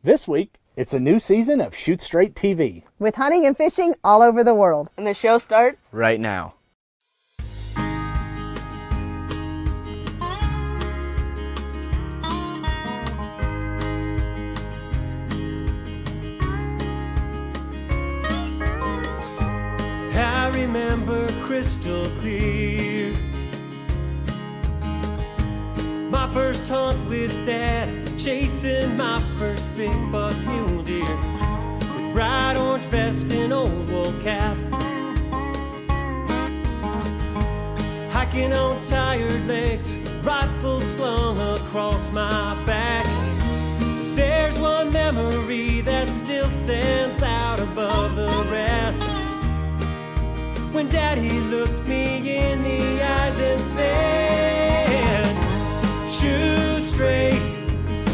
This week, it's a new season of Shoot Straight TV. With hunting and fishing all over the world. And the show starts right now. I remember crystal clear my first hunt with Dad, chasing my first big buck mule deer with bright orange vest and old wool cap, hiking on tired legs, rifle slung across my back. There's one memory that still stands out above the rest, when Daddy looked me in the eyes and said, "Shoot straight,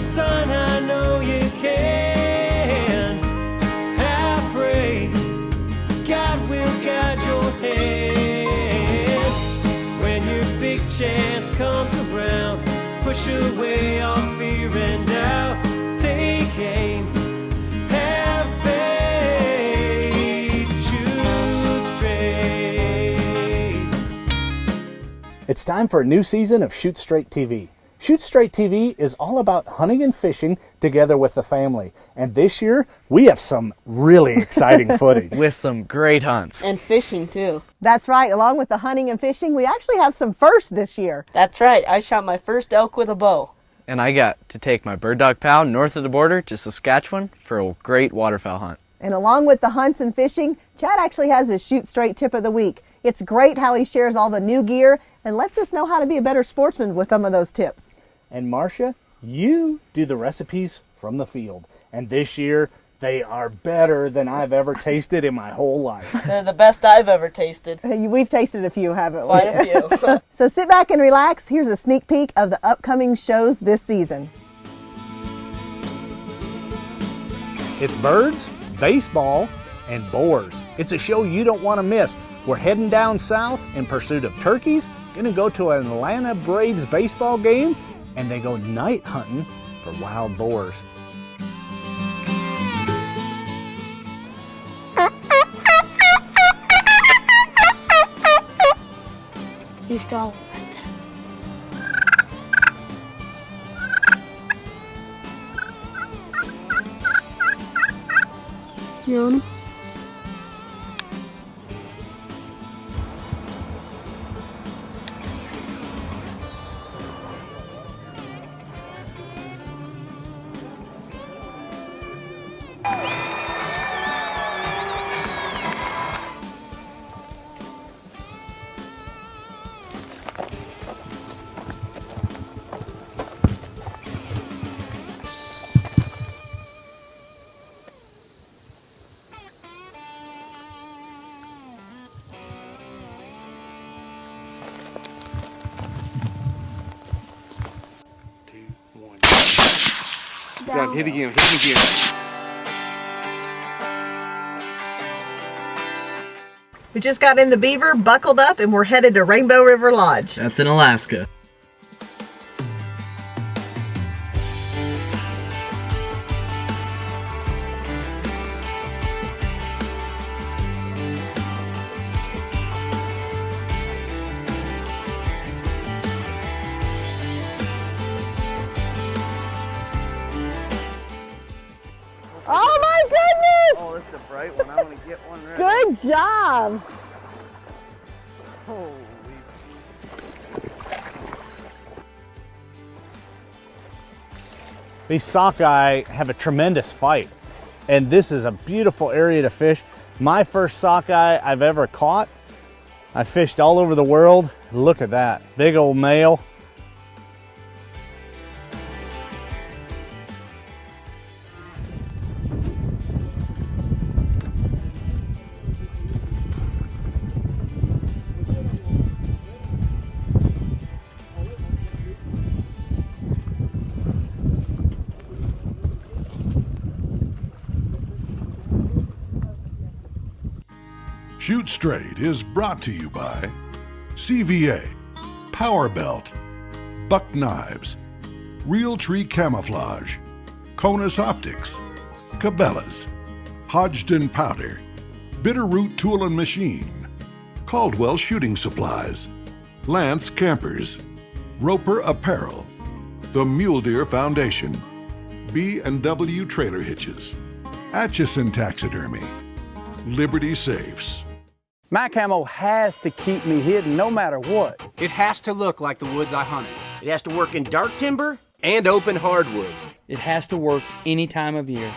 son, I know you can. I pray God will guide your hand. When your big chance comes around, push away all fear and doubt. Take aim, have faith, shoot straight." It's time for a new season of Shoot Straight TV. Shoot Straight TV is all about hunting and fishing together with the family. And this year, we have some really exciting footage. With some great hunts. and fishing too. That's right. Along with the hunting and fishing, we actually have some firsts this year. That's right. I shot my first elk with a bow. And I got to take my bird dog pal north of the border to Saskatchewan for a great waterfowl hunt. And along with the hunts and fishing, Chad actually has his Shoot Straight tip of the week. It's great how he shares all the new gear and lets us know how to be a better sportsman with some of those tips. And Marcia, you do the recipes from the field. And this year, they are better than I've ever tasted in my whole life. They're the best I've ever tasted. We've tasted a few, haven't we? Quite a few. So sit back and relax. Here's a sneak peek of the upcoming shows this season. It's birds, baseball, and boars. It's a show you don't want to miss. We're heading down south in pursuit of turkeys, gonna go to an Atlanta Braves baseball game, and they go night hunting for wild boars. You saw it. You own 'em? Hit again, hit again. We just got in the Beaver, buckled up, and we're headed to Rainbow River Lodge. That's in Alaska. Oh my goodness! Oh, this is a bright one. I want to get one right. Good job! Holy. These sockeye have a tremendous fight, and this is a beautiful area to fish. My first sockeye I've ever caught. I fished all over the world. Look at that, big old male. Shoot Straight is brought to you by CVA, Power Belt, Buck Knives, Real Tree Camouflage, Conus Optics, Cabela's, Hodgdon Powder, Bitterroot Tool and Machine, Caldwell Shooting Supplies, Lance Campers, Roper Apparel, the Mule Deer Foundation, B&W Trailer Hitches, Atchison Taxidermy, Liberty Safes. My camo has to keep me hidden no matter what. It has to look like the woods I hunted. It has to work in dark timber and open hardwoods. It has to work any time of year.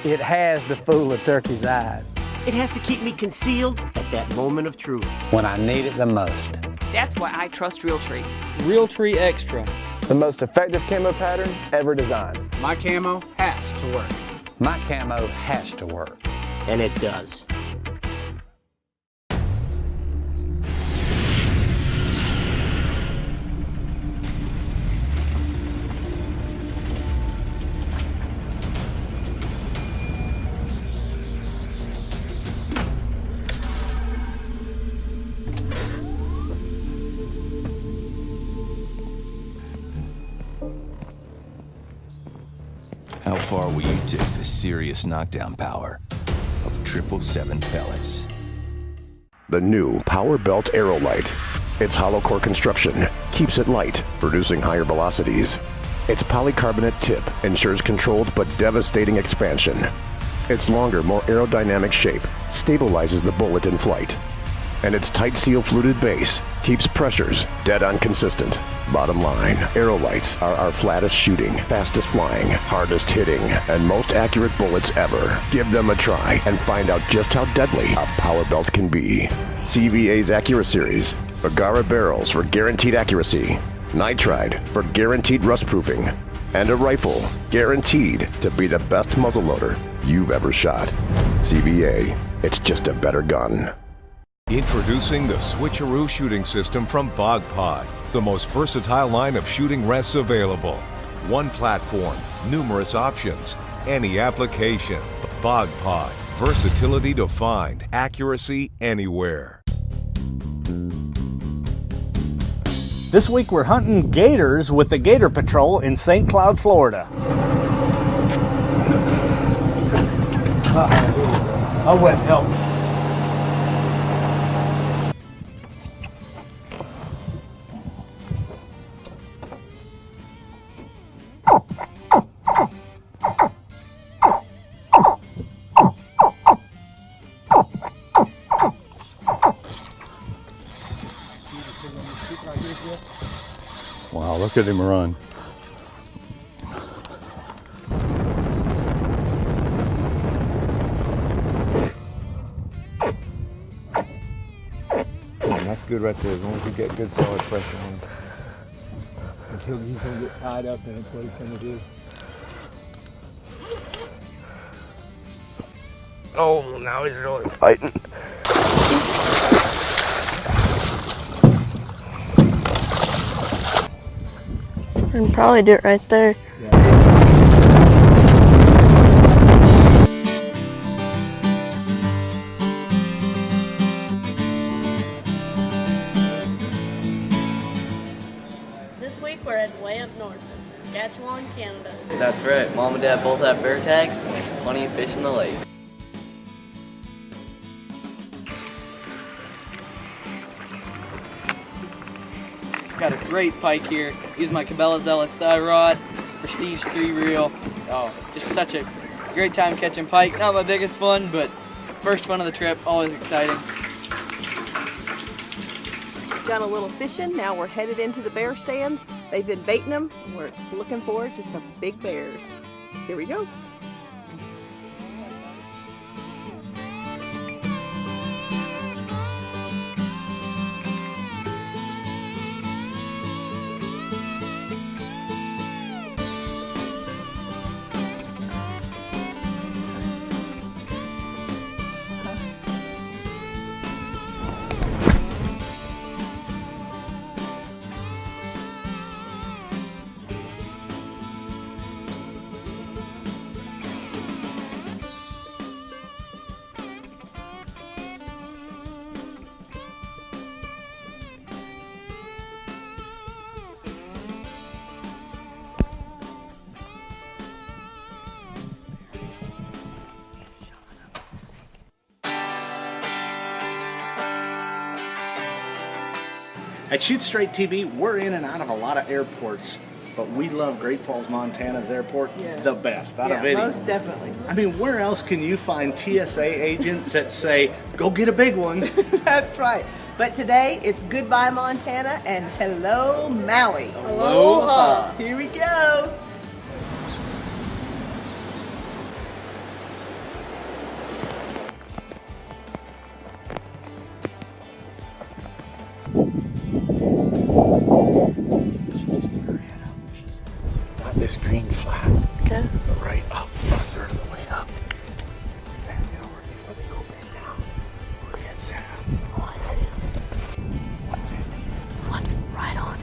It has to fool a turkey's eyes. It has to keep me concealed at that moment of truth. When I need it the most. That's why I trust Realtree. Realtree Extra. The most effective camo pattern ever designed. My camo has to work. My camo has to work. And it does. How far will you take the serious knockdown power of 777 pellets? The new Power Belt Aerolite. Its hollow core construction keeps it light, producing higher velocities. Its polycarbonate tip ensures controlled but devastating expansion. Its longer, more aerodynamic shape stabilizes the bullet in flight. And its tight seal fluted base keeps pressures dead on consistent. Bottom line, Aerolites are our flattest shooting, fastest flying, hardest hitting, and most accurate bullets ever. Give them a try and find out just how deadly a Power Belt can be. CVA's Accura Series, Bergara barrels for guaranteed accuracy, nitride for guaranteed rust proofing, and a rifle guaranteed to be the best muzzleloader you've ever shot. CVA, it's just a better gun. Introducing the Switcheroo shooting system from BogPod, the most versatile line of shooting rests available. One platform, numerous options, any application. BogPod, versatility defined, accuracy anywhere. This week we're hunting gators with the Gator Patrol in St. Cloud, Florida. I went help. Wow, look at him run. That's good right there, as long as you get good solid pressure on him. He's going to get tied up, and that's what he's going to do. Oh, now he's really fighting. I can probably do it right there. This week we're heading way up north to Saskatchewan, Canada. That's right. Mom and Dad both have bear tags, and there's plenty of fish in the lake. Got a great pike here. Use my Cabela's LSI rod, Prestige 3 reel. Oh, just such a great time catching pike. Not my biggest one, but first one of the trip. Always exciting. Done a little fishing. Now we're headed into the bear stands. They've been baiting them. We're looking forward to some big bears. Here we go. At Shoot Straight TV, we're in and out of a lot of airports, but we love Great Falls, Montana's airport the best out of any. Most definitely. I mean, where else can you find TSA agents that say, go get a big one? That's right. But today, it's goodbye Montana and hello Maui. Aloha. Here we go. Not this green flat. Okay. But right up, a third of the way up. Oh, I see him. What? Right on it.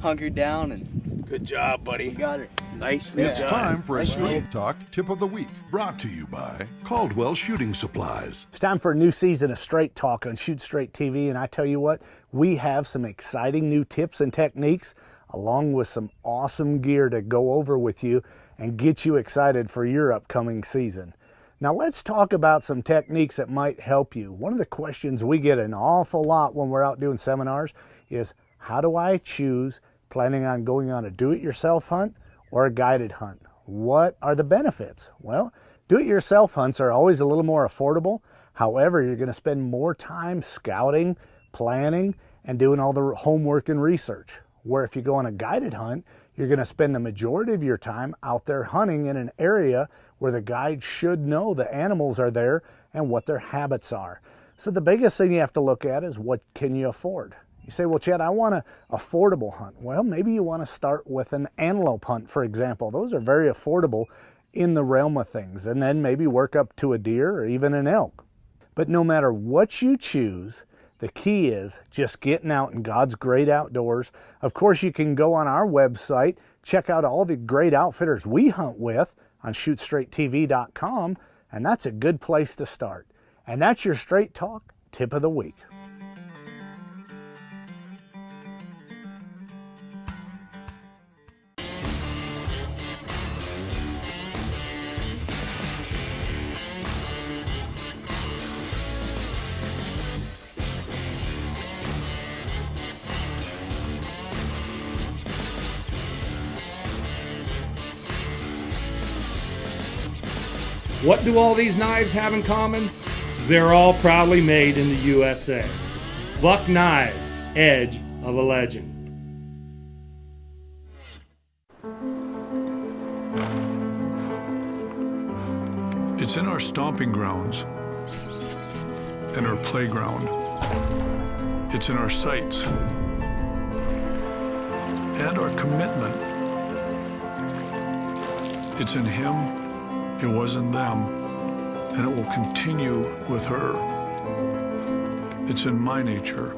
Hunkered down and good job, buddy. Got it. Nicely It's done. time for a Straight Talk Tip of the Week, brought to you by Caldwell Shooting Supplies. It's time for a new season of Straight Talk on Shoot Straight TV, and I tell you what, we have some exciting new tips and techniques, along with some awesome gear to go over with you and get you excited for your upcoming season. Now let's talk about some techniques that might help you. One of the questions we get an awful lot when we're out doing seminars is, how do I choose planning on going on a do-it-yourself hunt or a guided hunt? What are the benefits? Well, do-it-yourself hunts are always a little more affordable. However, you're going to spend more time scouting, planning, and doing all the homework and research. Where if you go on a guided hunt, you're going to spend the majority of your time out there hunting in an area where the guide should know the animals are there and what their habits are. So the biggest thing you have to look at is, what can you afford? You say, well, Chad, I want an affordable hunt. Well, maybe you want to start with an antelope hunt, for example. Those are very affordable in the realm of things. And then maybe work up to a deer or even an elk. But no matter what you choose, the key is just getting out in God's great outdoors. Of course, you can go on our website, check out all the great outfitters we hunt with on shootstraighttv.com, and that's a good place to start. And that's your Straight Talk Tip of the Week. What do all these knives have in common? They're all proudly made in the USA. Buck Knives, edge of a legend. It's in our stomping grounds and our playground. It's in our sights and our commitment. It's in him, it was in them, and it will continue with her. It's in my nature.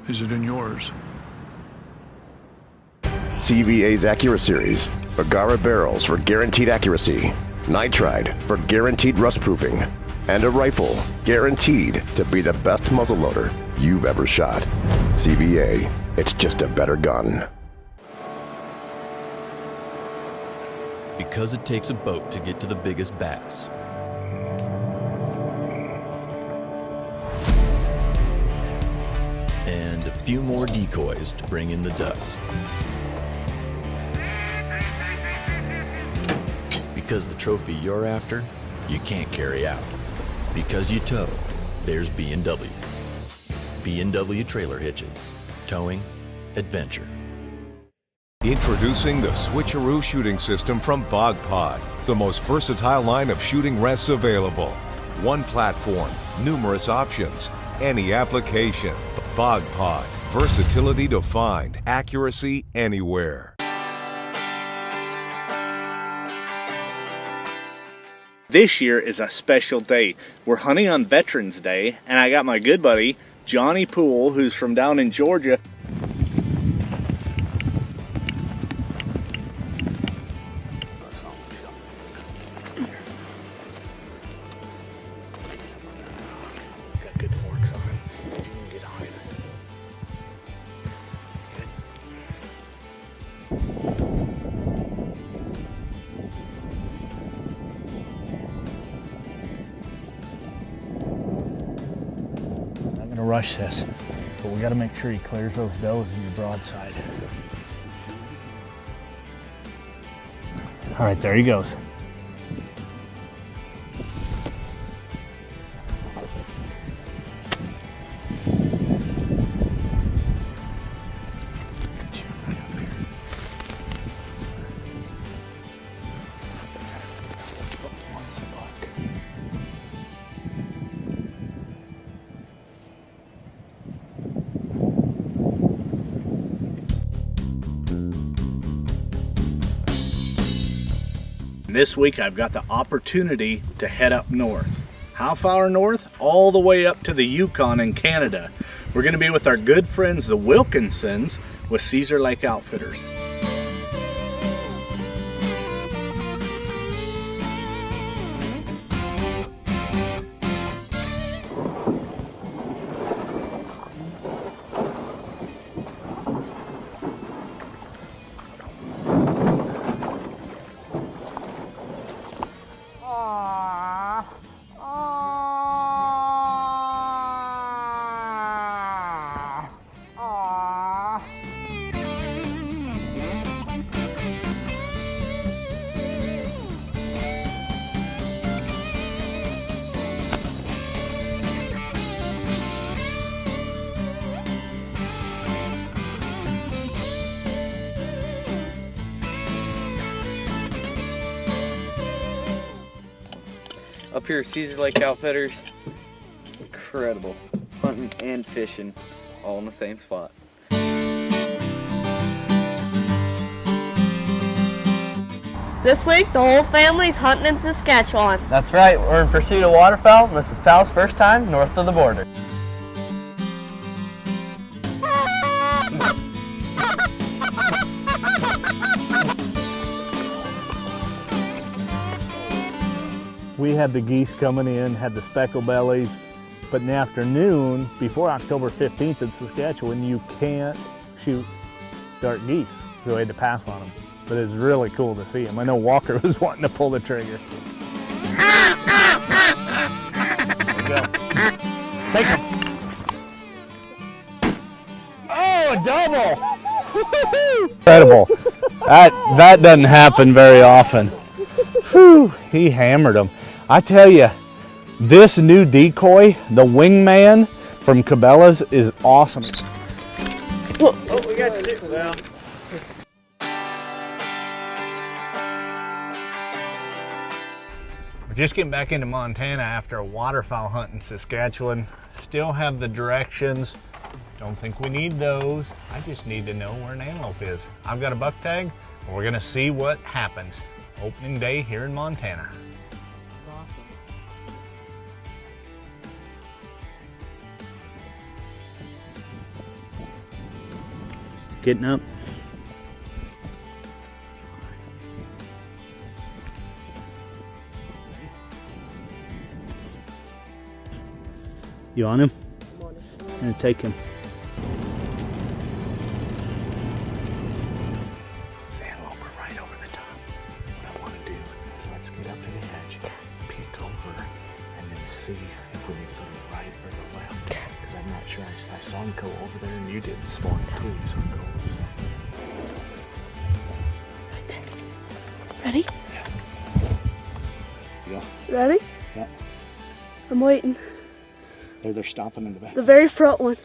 Is it in yours? CVA's Accura Series. Bergara barrels for guaranteed accuracy. Nitride for guaranteed rust proofing. And a rifle guaranteed to be the best muzzleloader you've ever shot. CVA, it's just a better gun. Because it takes a boat to get to the biggest bass. And a few more decoys to bring in the ducks. Because the trophy you're after, you can't carry out. Because you tow, there's B&W. B&W Trailer Hitches. Towing, adventure. Introducing the Switcheroo shooting system from Bog Pod, the most versatile line of shooting rests available. One platform, numerous options, any application. Bog Pod, versatility defined, accuracy anywhere. This year is a special day. We're hunting on Veterans Day, and I got my good buddy, Johnny Poole, who's from down in Georgia. rush this, but we got to make sure he clears those does in your broadside. All right, there he goes. This week I've got the opportunity to head up north. How far north? All the way up to the Yukon in Canada. We're going to be with our good friends the Wilkinsons with Caesar Lake Outfitters. Up here at Caesar Lake Outfitters, incredible. Hunting and fishing all in the same spot. This week, the whole family's hunting in Saskatchewan. That's right, we're in pursuit of waterfowl, and this is Pal's first time north of the border. We had the geese coming in, had the speckle bellies, but in the afternoon, before October 15th in Saskatchewan, you can't shoot dark geese, so we had to pass on them. But it's really cool to see them. I know Walker was wanting to pull the trigger. There you go. Take them. Oh, a double! Incredible. That doesn't happen very often. Whew, he hammered them. I tell you, this new decoy, the Wingman from Cabela's, is awesome. Oh, we got you, Val. We're just getting back into Montana after a waterfowl hunt in Saskatchewan. Still have the directions. Don't think we need those. I just need to know where an antelope is. I've got a buck tag, and we're gonna see what happens. Opening day here in Montana. Just getting up. You on him? I'm gonna take him. See if we need to go to the right or the left. Because I'm not sure. I saw him go over there, and you did this morning too. You saw him go over there. Ready? Yeah. Ready? Yeah. I'm waiting. They're stopping in the back. The very front one.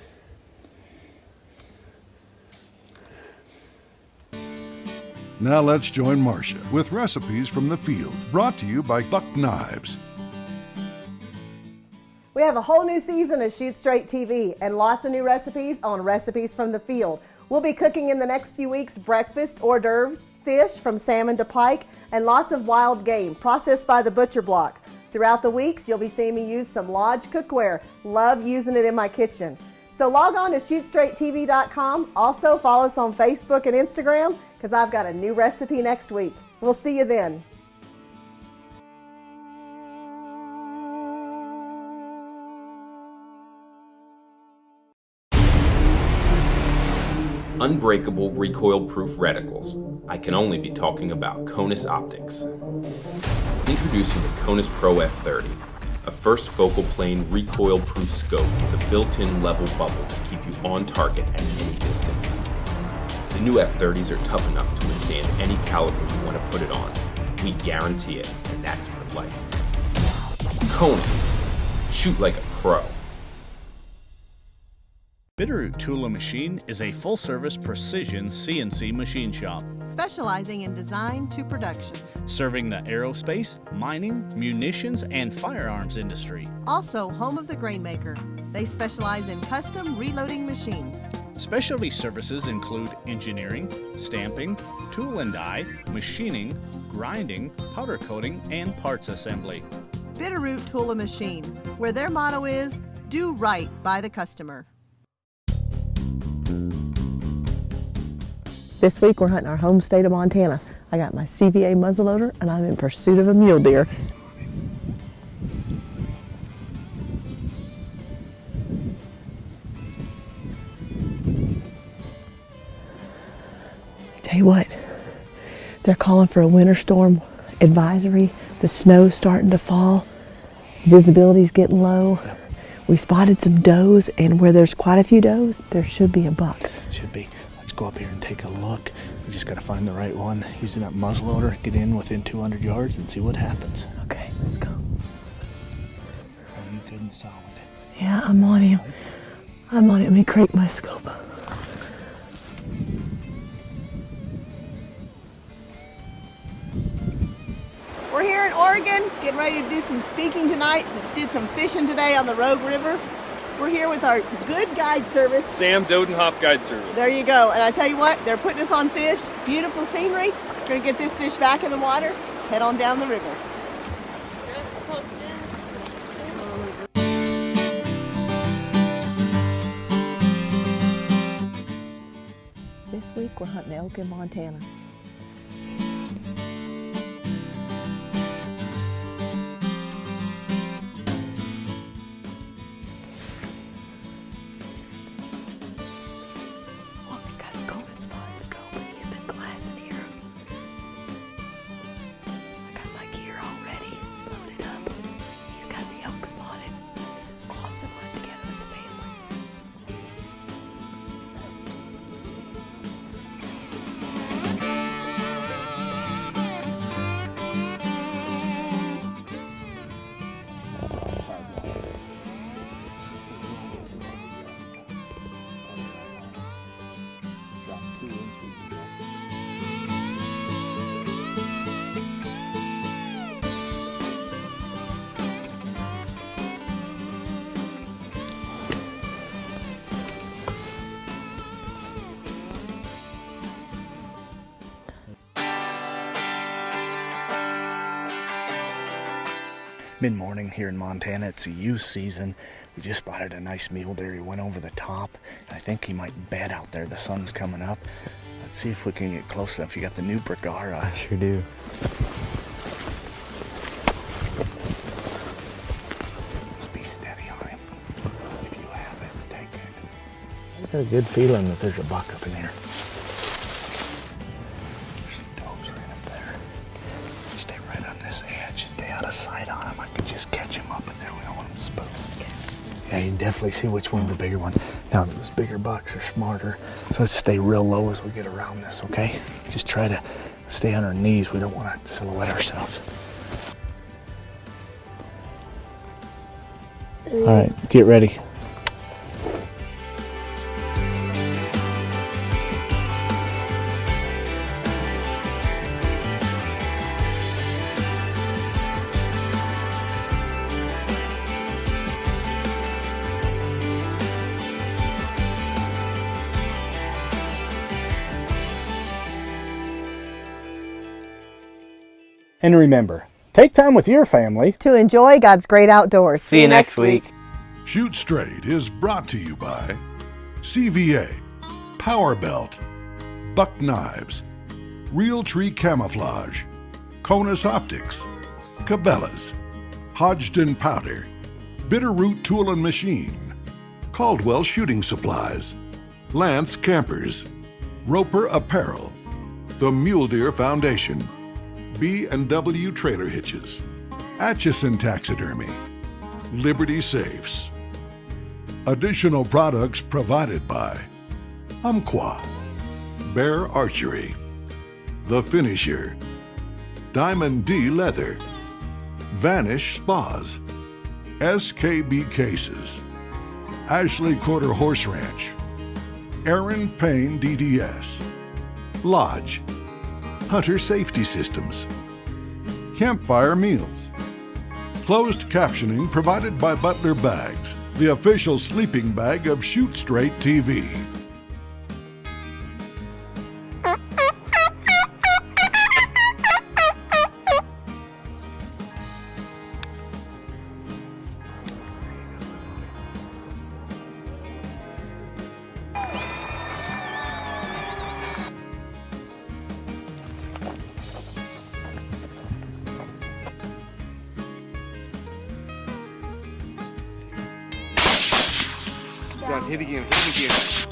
Now let's join Marcia with recipes from the field, brought to you by Buck Knives. We have a whole new season of Shoot Straight TV and lots of new recipes on Recipes from the Field. We'll be cooking in the next few weeks breakfast, hors d'oeuvres, fish from salmon to pike, and lots of wild game processed by the butcher block. Throughout the weeks, you'll be seeing me use some Lodge cookware. Love using it in my kitchen. So log on to shootstraighttv.com. Also follow us on Facebook and Instagram because I've got a new recipe next week. We'll see you then. Unbreakable recoil-proof reticles. I can only be talking about Konus Optics. Introducing the Konus Pro F30, A first focal plane recoil-proof scope with a built-in level bubble to keep you on target at any distance. The new F-30s are tough enough to withstand any caliber you want to put it on. We guarantee it, and that's for life. Conus. Shoot like a pro. Bitterroot Tool and Machine is a full-service precision CNC machine shop, Specializing in design to production. serving the aerospace, mining, munitions, and firearms industry. Also home of the Grainmaker. They specialize in custom reloading machines. Specialty services include engineering, stamping, tool and die, machining, grinding, powder coating, and parts assembly. Bitterroot Tool and Machine, where their motto is, do right by the customer. This week we're hunting our home state of Montana. I got my CVA muzzleloader and I'm in pursuit of a mule deer. Tell you what, they're calling for a winter storm advisory. The snow's starting to fall. Visibility's getting low. We spotted some does, and where there's quite a few does, there should be a buck. Should be. Let's go up here and take a look. We just got to find the right one. Using that muzzleloader, get in within 200 yards and see what happens. Okay, let's go. Are you good and solid? Yeah, I'm on him. I'm on it. Let me crank my scope. We're here in Oregon, getting ready to do some speaking tonight. Did some fishing today on the Rogue River. We're here with our good guide service. Sam Dodenhoff Guide Service. There you go. And I tell you what, they're putting us on fish. Beautiful scenery. We're gonna get this fish back in the water, head on down the river. This week we're hunting elk in Montana. Walker's got his golden spot scope. He's been glassing here. I got my gear all ready, loaded up. He's got the elk spotted. This is awesome hunting together with the family. Mid-morning here in Montana, it's a youth season. We just spotted a nice mule deer. He went over the top. I think he might bed out there. The sun's coming up. Let's see if we can get close enough. You got the new Bergara. I sure do. Just be steady on him. If you have it, take it. I got a good feeling that there's a buck up in here. There's some dogs right up there. Stay right on this edge. Stay out of sight on him. I could just catch him up in there. We don't want him spooked. Yeah, you can definitely see which one's the bigger one. Now, those bigger bucks are smarter. So let's stay real low as we get around this, okay? Just try to stay on our knees. We don't want to silhouette ourselves. All right, get ready. And remember, take time with your family to enjoy God's great outdoors. See you next week. Shoot Straight is brought to you by CVA, Power Belt, Buck Knives, Real Tree Camouflage, Conus Optics, Cabela's, Hodgdon Powder, Bitterroot Tool and Machine, Caldwell Shooting Supplies, Lance Campers, Roper Apparel, the Mule Deer Foundation, B&W Trailer Hitches, Atchison Taxidermy, Liberty Safes. Additional products provided by Umpqua, Bear Archery, The Finisher, Diamond D Leather, Vanish Spas, SKB Cases, Ashley Quarter Horse Ranch, Aaron Payne DDS, Lodge, Hunter Safety Systems, Campfire Meals. Closed captioning provided by Butler Bags, the official sleeping bag of Shoot Straight TV. Hit again, hit again.